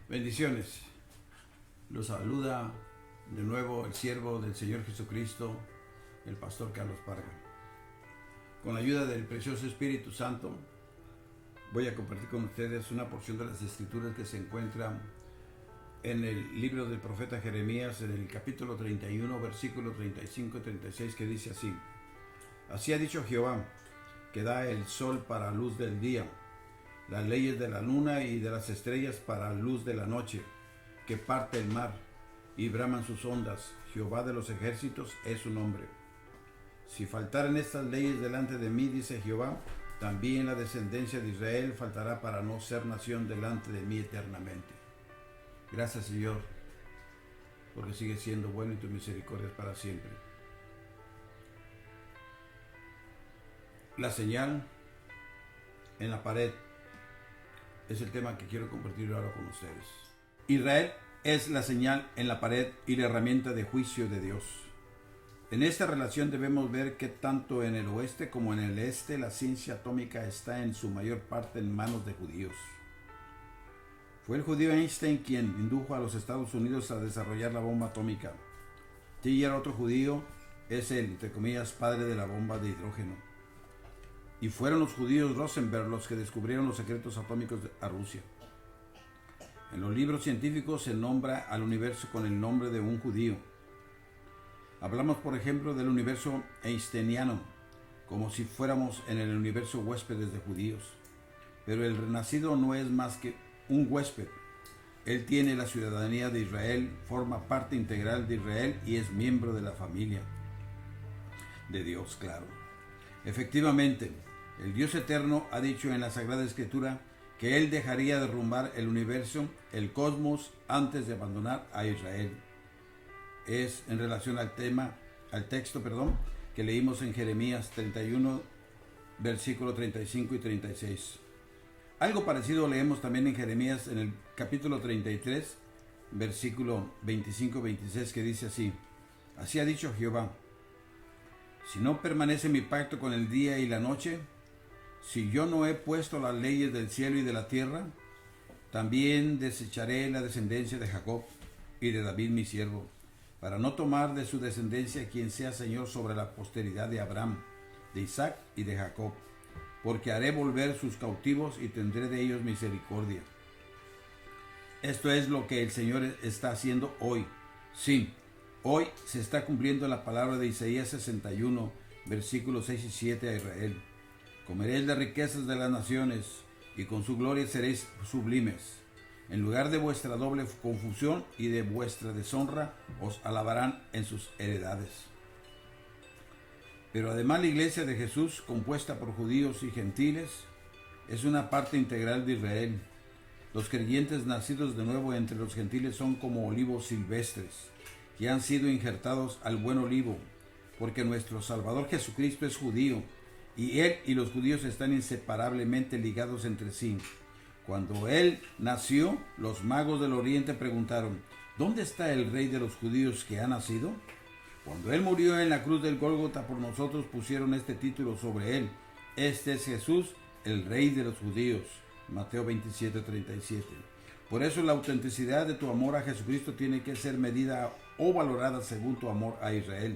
Bendiciones. Los saluda de nuevo el siervo del Señor Jesucristo, el pastor Carlos Parga. Con la ayuda del precioso Espíritu Santo, voy a compartir con ustedes una porción de las Escrituras que se encuentran en el libro del profeta Jeremías, en el capítulo 31, versículos 35 y 36, que dice así: Así ha dicho Jehová, que da el sol para luz del día, las leyes de la luna y de las estrellas para luz de la noche, que parte el mar y braman sus ondas. Jehová de los ejércitos es su nombre. Si faltaren estas leyes delante de mí, dice Jehová, también la descendencia de Israel faltará para no ser nación delante de mí eternamente. Gracias, Señor, porque sigues siendo bueno y tu misericordia es para siempre. La señal en la pared es el tema que quiero compartir ahora con ustedes. Israel es la señal en la pared y la herramienta de juicio de Dios. En esta relación debemos ver que tanto en el oeste como en el este la ciencia atómica está en su mayor parte en manos de judíos. Fue el judío Einstein quien indujo a los Estados Unidos a desarrollar la bomba atómica. Tiller, otro judío, es el, entre comillas, padre de la bomba de hidrógeno. Y fueron los judíos Rosenberg los que descubrieron los secretos atómicos a Rusia. En los libros científicos se nombra al universo con el nombre de un judío. Hablamos, por ejemplo, del universo einsteiniano, como si fuéramos en el universo huéspedes de judíos. Pero el renacido no es más que un huésped. Él tiene la ciudadanía de Israel, forma parte integral de Israel y es miembro de la familia de Dios, claro. Efectivamente, el Dios eterno ha dicho en la Sagrada Escritura que Él dejaría derrumbar el universo, el cosmos, antes de abandonar a Israel. Es en relación al texto, que leímos en Jeremías 31, versículo 35 y 36. Algo parecido leemos también en Jeremías en el capítulo 33, versículo 25 y 26, que dice así: Así ha dicho Jehová, si no permanece mi pacto con el día y la noche, si yo no he puesto las leyes del cielo y de la tierra, también desecharé la descendencia de Jacob y de David mi siervo, para no tomar de su descendencia quien sea Señor sobre la posteridad de Abraham, de Isaac y de Jacob, porque haré volver sus cautivos y tendré de ellos misericordia. Esto es lo que el Señor está haciendo hoy. Sí, hoy se está cumpliendo la palabra de Isaías 61, versículos 6 y 7 a Israel. Comeréis las riquezas de las naciones, y con su gloria seréis sublimes. En lugar de vuestra doble confusión y de vuestra deshonra, os alabarán en sus heredades. Pero además la iglesia de Jesús, compuesta por judíos y gentiles, es una parte integral de Israel. Los creyentes nacidos de nuevo entre los gentiles son como olivos silvestres, que han sido injertados al buen olivo, porque nuestro Salvador Jesucristo es judío, y Él y los judíos están inseparablemente ligados entre sí. Cuando Él nació, los magos del oriente preguntaron: ¿dónde está el rey de los judíos que ha nacido? Cuando Él murió en la cruz del Gólgota por nosotros, pusieron este título sobre Él: Este es Jesús, el Rey de los judíos. Mateo 27:37. Por eso la autenticidad de tu amor a Jesucristo tiene que ser medida o valorada según tu amor a Israel.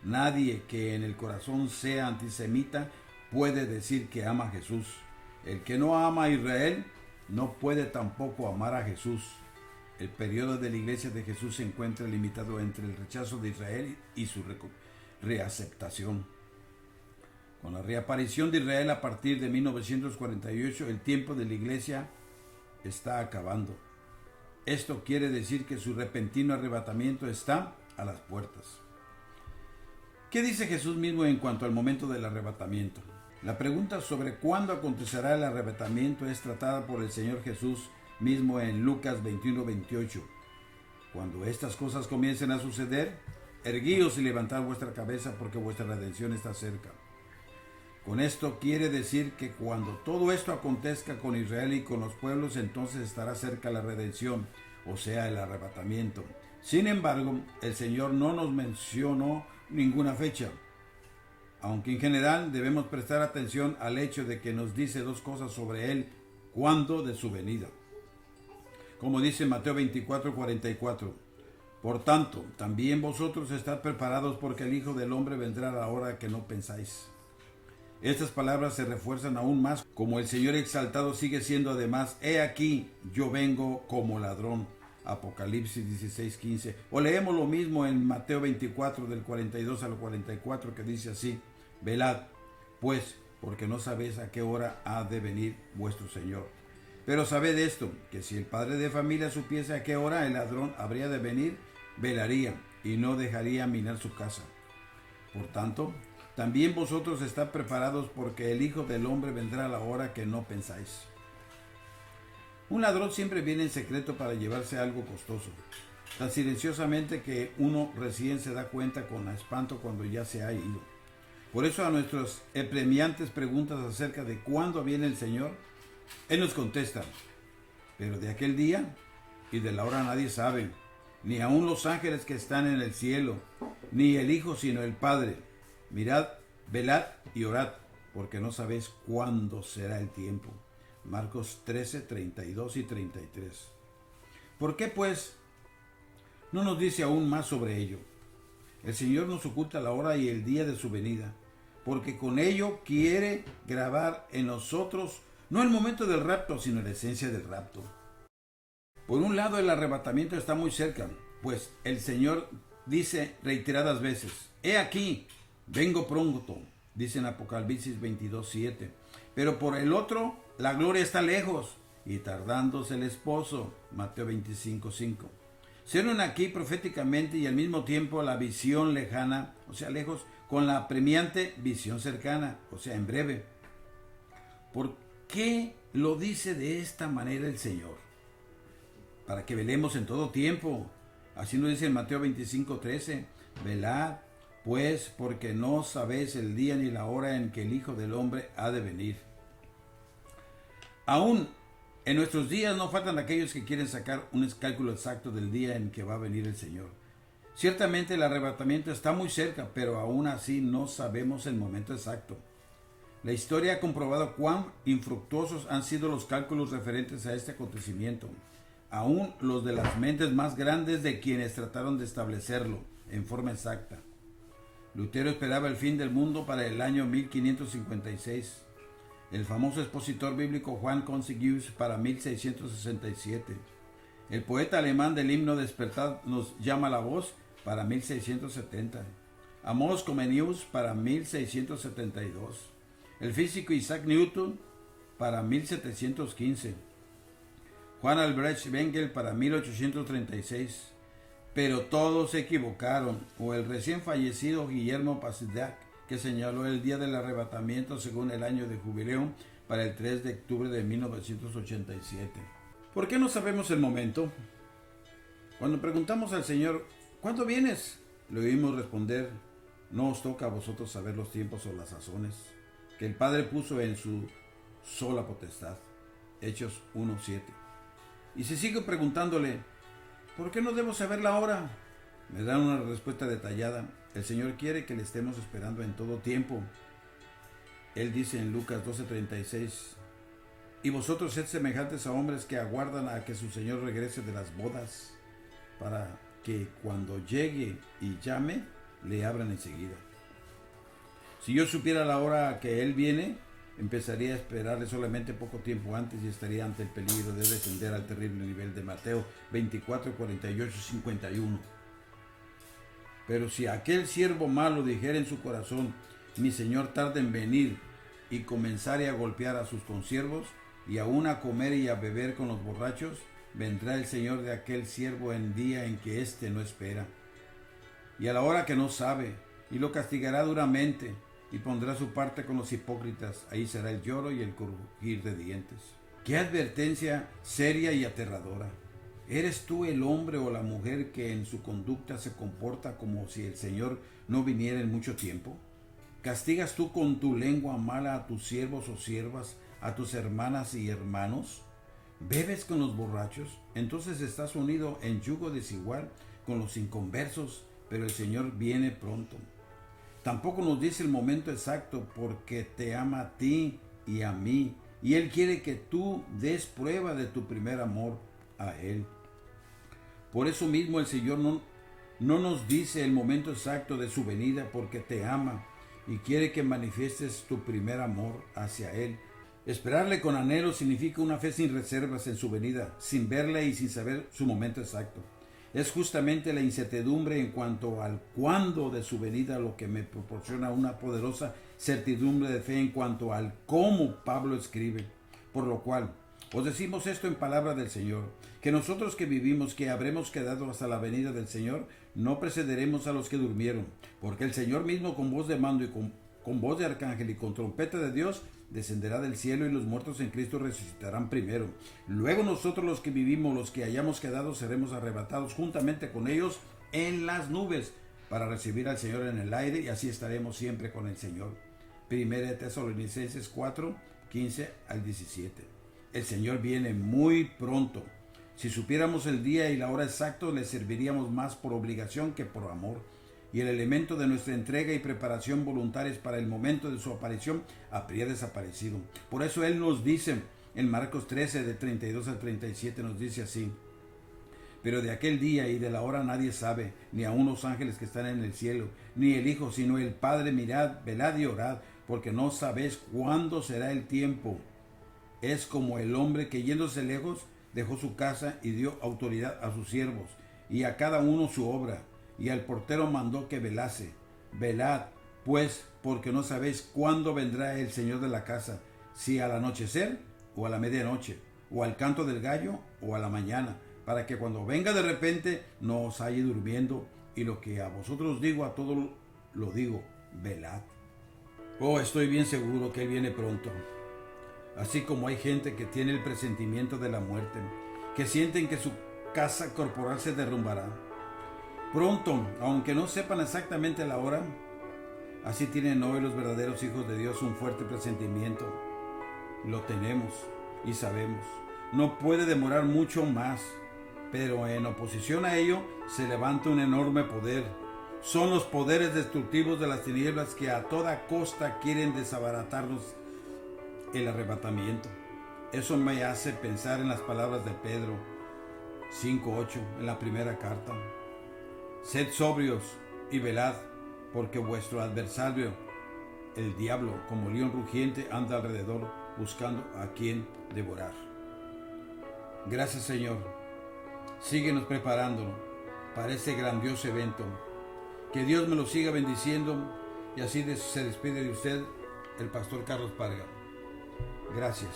Nadie que en el corazón sea antisemita puede decir que ama a Jesús. El que no ama a Israel no puede tampoco amar a Jesús. El periodo de la iglesia de Jesús se encuentra limitado entre el rechazo de Israel y su reaceptación. Con la reaparición de Israel a partir de 1948, el tiempo de la iglesia está acabando. Esto quiere decir que su repentino arrebatamiento está a las puertas. ¿Qué dice Jesús mismo en cuanto al momento del arrebatamiento? La pregunta sobre cuándo acontecerá el arrebatamiento es tratada por el Señor Jesús mismo en Lucas 21:28. Cuando estas cosas comiencen a suceder, erguíos y levantad vuestra cabeza, porque vuestra redención está cerca. Con esto quiere decir que cuando todo esto acontezca con Israel y con los pueblos, entonces estará cerca la redención, o sea, el arrebatamiento. Sin embargo, el Señor no nos mencionó ninguna fecha, aunque en general debemos prestar atención al hecho de que nos dice dos cosas sobre Él: cuándo de su venida. como dice Mateo 24:44. Por tanto, también vosotros estad preparados, porque el Hijo del Hombre vendrá a la hora que no pensáis. Estas palabras se refuerzan aún más, como el Señor exaltado sigue siendo además: he aquí, yo vengo como ladrón. Apocalipsis 16:15. O leemos lo mismo en Mateo 24, del 42 al 44, que dice así: velad, pues, porque no sabéis a qué hora ha de venir vuestro Señor. Pero sabed esto, que si el padre de familia supiese a qué hora el ladrón habría de venir, velaría y no dejaría minar su casa. Por tanto, también vosotros estad preparados, porque el Hijo del Hombre vendrá a la hora que no pensáis. Un ladrón siempre viene en secreto para llevarse algo costoso, tan silenciosamente que uno recién se da cuenta con espanto cuando ya se ha ido. Por eso a nuestras apremiantes preguntas acerca de cuándo viene el Señor, Él nos contesta: pero de aquel día y de la hora nadie sabe, ni aun los ángeles que están en el cielo, ni el Hijo sino el Padre. Mirad, velad y orad, porque no sabéis cuándo será el tiempo. Marcos 13, 32 y 33. ¿Por qué, pues, no nos dice aún más sobre ello? El Señor nos oculta la hora y el día de su venida, porque con ello quiere grabar en nosotros no el momento del rapto, sino la esencia del rapto. Por un lado, el arrebatamiento está muy cerca, pues el Señor dice reiteradas veces: he aquí, vengo pronto, dice en Apocalipsis 22:7. Pero por el otro, la gloria está lejos, y tardándose el esposo, Mateo 25:5. Se unen aquí proféticamente y al mismo tiempo la visión lejana, o sea, lejos, con la apremiante visión cercana, o sea, en breve. ¿Por qué lo dice de esta manera el Señor? Para que velemos en todo tiempo. Así lo dice en Mateo 25:13. Velad, pues, porque no sabéis el día ni la hora en que el Hijo del Hombre ha de venir. Aún en nuestros días no faltan aquellos que quieren sacar un cálculo exacto del día en que va a venir el Señor. Ciertamente el arrebatamiento está muy cerca, pero aún así no sabemos el momento exacto. La historia ha comprobado cuán infructuosos han sido los cálculos referentes a este acontecimiento, aún los de las mentes más grandes de quienes trataron de establecerlo en forma exacta. Lutero esperaba el fin del mundo para el año 1556. El famoso expositor bíblico Juan Consigius para 1667. El poeta alemán del himno Despertad nos llama la voz para 1670. Amos Comenius para 1672. El físico Isaac Newton para 1715. Juan Albrecht Bengel para 1836. Pero todos se equivocaron, o el recién fallecido Guillermo Pasdac, que señaló el día del arrebatamiento según el año de jubileo para el 3 de octubre de 1987. ¿Por qué no sabemos el momento? Cuando preguntamos al Señor: ¿cuándo vienes?, le oímos responder: no os toca a vosotros saber los tiempos o las sazones que el Padre puso en su sola potestad. Hechos 1:7. Y si sigo preguntándole: ¿por qué no debo saber la hora?, me dan una respuesta detallada: el Señor quiere que le estemos esperando en todo tiempo. Él dice en Lucas 12:36: y vosotros sed semejantes a hombres que aguardan a que su Señor regrese de las bodas, para que cuando llegue y llame, le abran enseguida. Si yo supiera la hora a que Él viene, empezaría a esperarle solamente poco tiempo antes y estaría ante el peligro de descender al terrible nivel de Mateo 24, 48, 51. Pero si aquel siervo malo dijera en su corazón: mi Señor tarda en venir, y comenzare a golpear a sus consiervos, y aún a comer y a beber con los borrachos, vendrá el Señor de aquel siervo en día en que éste no espera, y a la hora que no sabe, y lo castigará duramente, y pondrá su parte con los hipócritas. Ahí será el lloro y el crujir de dientes. ¡Qué advertencia seria y aterradora! ¿Eres tú el hombre o la mujer que en su conducta se comporta como si el Señor no viniera en mucho tiempo? ¿Castigas tú con tu lengua mala a tus siervos o siervas, a tus hermanas y hermanos? ¿Bebes con los borrachos? Entonces estás unido en yugo desigual con los inconversos, pero el Señor viene pronto. Tampoco nos dice el momento exacto, porque te ama a ti y a mí, y Él quiere que tú des prueba de tu primer amor. a Él. Por eso mismo el Señor no nos dice el momento exacto de su venida, porque te ama y quiere que manifiestes tu primer amor hacia Él. Esperarle con anhelo significa una fe sin reservas en su venida, sin verle y sin saber su momento exacto. Es justamente la incertidumbre en cuanto al cuándo de su venida lo que me proporciona una poderosa certidumbre de fe en cuanto al cómo Pablo escribe. Por lo cual, os decimos esto en palabra del Señor, que nosotros que vivimos, que habremos quedado hasta la venida del Señor, no precederemos a los que durmieron, porque el Señor mismo con voz de mando y con voz de arcángel y con trompeta de Dios descenderá del cielo, y los muertos en Cristo resucitarán primero. Luego nosotros los que vivimos, los que hayamos quedado, seremos arrebatados juntamente con ellos en las nubes para recibir al Señor en el aire, y así estaremos siempre con el Señor. Primera de Tesalonicenses 4, 15 al 17. El Señor viene muy pronto. Si supiéramos el día y la hora exactos, le serviríamos más por obligación que por amor. Y el elemento de nuestra entrega y preparación voluntarias para el momento de su aparición habría desaparecido. Por eso Él nos dice, en Marcos 13, de 32 al 37, nos dice así: pero de aquel día y de la hora nadie sabe, ni aun los ángeles que están en el cielo, ni el Hijo, sino el Padre. Mirad, velad y orad, porque no sabéis cuándo será el tiempo. Es como el hombre que, yéndose lejos, dejó su casa y dio autoridad a sus siervos, y a cada uno su obra, y al portero mandó que velase. Velad, pues, porque no sabéis cuándo vendrá el Señor de la casa, si al anochecer, o a la medianoche, o al canto del gallo, o a la mañana, para que cuando venga de repente no os halle durmiendo. Y lo que a vosotros digo, a todos lo digo: velad. Oh, estoy bien seguro que Él viene pronto. Así como hay gente que tiene el presentimiento de la muerte, que sienten que su casa corporal se derrumbará pronto, aunque no sepan exactamente la hora, así tienen hoy los verdaderos hijos de Dios un fuerte presentimiento. Lo tenemos y sabemos. No puede demorar mucho más, pero en oposición a ello se levanta un enorme poder. Son los poderes destructivos de las tinieblas que a toda costa quieren desbaratarnos el arrebatamiento. Eso me hace pensar en las palabras de Pedro 5:8 en la primera carta: sed sobrios y velad, porque vuestro adversario, el diablo, como león rugiente, anda alrededor buscando a quien devorar. Gracias, Señor. Síguenos preparándonos para este grandioso evento. Que Dios me lo siga bendiciendo, y así se despide de usted el pastor Carlos Parga. Gracias.